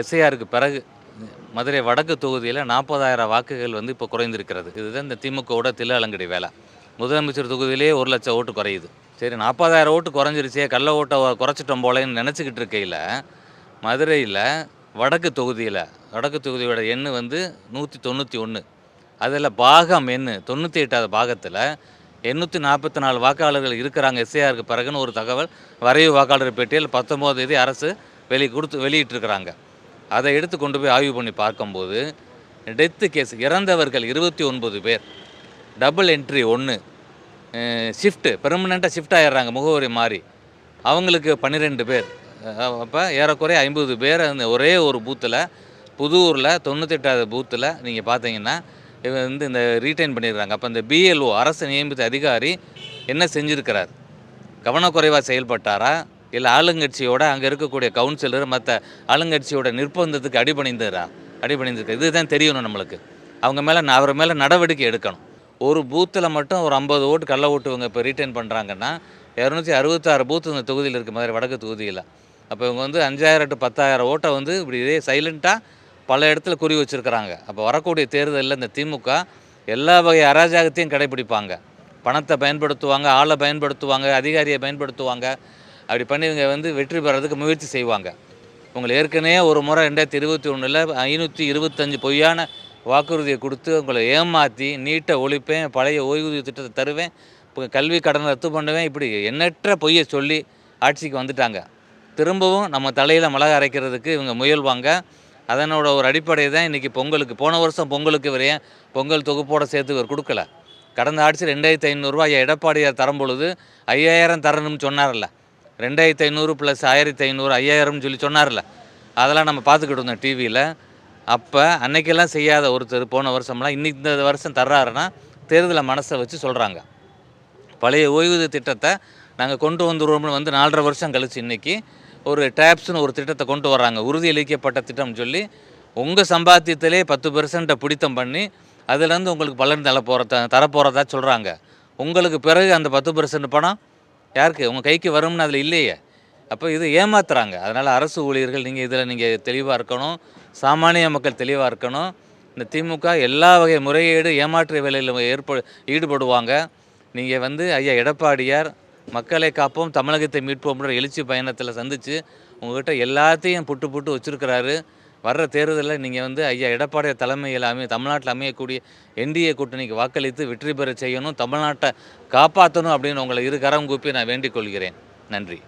எஸ்ஐஆருக்கு பிறகு மதுரை வடக்கு தொகுதியில் 40,000 வாக்குகள் வந்து இப்போ குறைந்திருக்கிறது. இதுதான் இந்த திமுகவோட தில்லு அலங்கடி வேலை. முதலமைச்சர் தொகுதியிலே 1,00,000 ஓட்டு குறையுது. சரி 40,000 ஓட்டு குறைஞ்சிருச்சே, கள்ள ஓட்டை குறைச்சிட்டோம் போலேன்னு நினச்சிக்கிட்டு இருக்கையில், மதுரையில் வடக்கு தொகுதியோட எண் வந்து 191. அதில் பாகம் எண் 98வது பாகத்தில் 844 வாக்காளர்கள் இருக்கிறாங்க எஸ்ஐஆருக்கு பிறகுன்னு ஒரு தகவல் வரைவு வாக்காளர் பெட்டியல் 19 தேதி அரசு வெளியிட்டிருக்கிறாங்க. அதை எடுத்து கொண்டு போய் ஆய்வு பண்ணி பார்க்கும்போது டெத்து கேஸ் இறந்தவர்கள் 29 பேர், டபுள் என்ட்ரி 1, ஷிஃப்ட்டு பெர்மனெண்ட்டாக ஷிஃப்ட் ஆகிடுறாங்க முகவரி மாறி, அவங்களுக்கு 12 பேர். அப்போ ஏறக்குறைய 50 பேர் அந்த ஒரே ஒரு பூத்தில், புதூரில் 98வது பூத்தில் நீங்கள் பார்த்தீங்கன்னா வந்து இந்த ரீட்டைன் பண்ணிடுறாங்க. அப்போ இந்த பிஎல்ஓ அரசு நியமித்த அதிகாரி என்ன செஞ்சுருக்கிறார்? கவனக்குறைவாக செயல்பட்டாரா, இல்லை ஆளுங்கட்சியோட அங்கே இருக்கக்கூடிய கவுன்சிலர் மற்ற ஆளுங்கட்சியோட நிர்பந்தத்துக்கு அடிபணிந்திருக்க இதுதான் தெரியணும் நம்மளுக்கு. அவர் மேலே நடவடிக்கை எடுக்கணும். ஒரு பூத்தில் மட்டும் ஒரு 50 ஓட்டு கள்ள ஓட்டு இவங்க இப்போ ரீட்டைன் பண்ணுறாங்கன்னா 266 பூத்து இந்த தொகுதியில் இருக்குது, மதுரை வடக்கு தொகுதியில். அப்போ இவங்க வந்து 5,000 to 10,000 ஓட்டை வந்து இப்படி இதே சைலண்ட்டாக பல இடத்துல குறி வச்சுருக்கிறாங்க. அப்போ வரக்கூடிய தேர்தலில் இந்த திமுக எல்லா வகை அராஜகத்தையும் கடைப்பிடிப்பாங்க. பணத்தை பயன்படுத்துவாங்க, ஆளை பயன்படுத்துவாங்க, அதிகாரியை பயன்படுத்துவாங்க. அப்படி பண்ணி இவங்க வந்து வெற்றி பெறதுக்கு முயற்சி செய்வாங்க. உங்களை ஏற்கனவே ஒரு முறை 2021 525 பொய்யான வாக்குறுதியை கொடுத்து உங்களை ஏமாற்றி நீட்டை ஒழிப்பேன், பழைய ஓய்வூதிய திட்டத்தை தருவேன், இப்போ கல்வி கடனை ரத்து பண்ணுவேன், இப்படி எண்ணற்ற பொய்யை சொல்லி ஆட்சிக்கு வந்துட்டாங்க. திரும்பவும் நம்ம தலையில் மிளகா அரைக்கிறதுக்கு இவங்க முயல்வாங்க. அதனோட ஒரு அடிப்படை தான் இன்றைக்கி பொங்கலுக்கு, போன வருஷம் பொங்கலுக்கு இவர் ஏன் பொங்கல் தொகுப்போடு சேர்த்து இவர் கொடுக்கல? கடந்த ஆட்சி 2,500 எடப்பாடியார் தரும் பொழுது 5,000 தரணும்னு சொன்னார்ல, 2,500 + 1,500 5,000 சொல்லி சொன்னார்ல, அதெல்லாம் நம்ம பார்த்துக்கிட்டு இருந்தோம் டிவியில். அப்போ அன்னைக்கெல்லாம் செய்யாத ஒருத்தர் போன வருஷம்லாம் இன்னைக்கு இந்த வருஷம் தர்றாருன்னா தேர்தலை மனசை வச்சு சொல்கிறாங்க. பழைய ஓய்வூதிய திட்டத்தை நாங்கள் கொண்டு வந்துடுவோம்னு வந்து 4.5 வருஷம் கழிச்சு இன்றைக்கி ஒரு டேப்ஸ்னு ஒரு திட்டத்தை கொண்டு வர்றாங்க. உறுதியளிக்கப்பட்ட திட்டம்னு சொல்லி உங்கள் சம்பாத்தியத்திலே 10% பிடித்தம் பண்ணி அதுலேருந்து உங்களுக்கு பலன் தரப்போகிறதா சொல்கிறாங்க. உங்களுக்கு பிறகு அந்த 10% பணம் யாருக்கு? உங்கள் கைக்கு வரும்னு அதில் இல்லையே. அப்போ இது ஏமாத்துறாங்க. அதனால் அரசு ஊழியர்கள் நீங்கள் தெளிவாக இருக்கணும், சாமானிய மக்கள் தெளிவாக இருக்கணும். இந்த திமுக எல்லா வகை முறைகேடு ஏமாற்று வேலையில் ஈடுபடுவாங்க. நீங்கள் வந்து ஐயா எடப்பாடியார் மக்களை காப்போம் தமிழகத்தை மீட்போம்ன்ற எழுச்சி பயணத்தில் சந்தித்து உங்கள்கிட்ட எல்லாத்தையும் புட்டு வச்சுருக்கிறாரு. வர்ற தேர்தலில் நீங்கள் வந்து ஐயா எடப்பாடியார் தலைமையில் தமிழ்நாட்டில் அமையக்கூடிய என்டிஏ கூட்டணிக்கு வாக்களித்து வெற்றி பெற செய்யணும், தமிழ்நாட்டை காப்பாற்றணும் அப்படின்னு உங்களை இரு கரம் கூப்பி நான் வேண்டிக் கொள்கிறேன். நன்றி.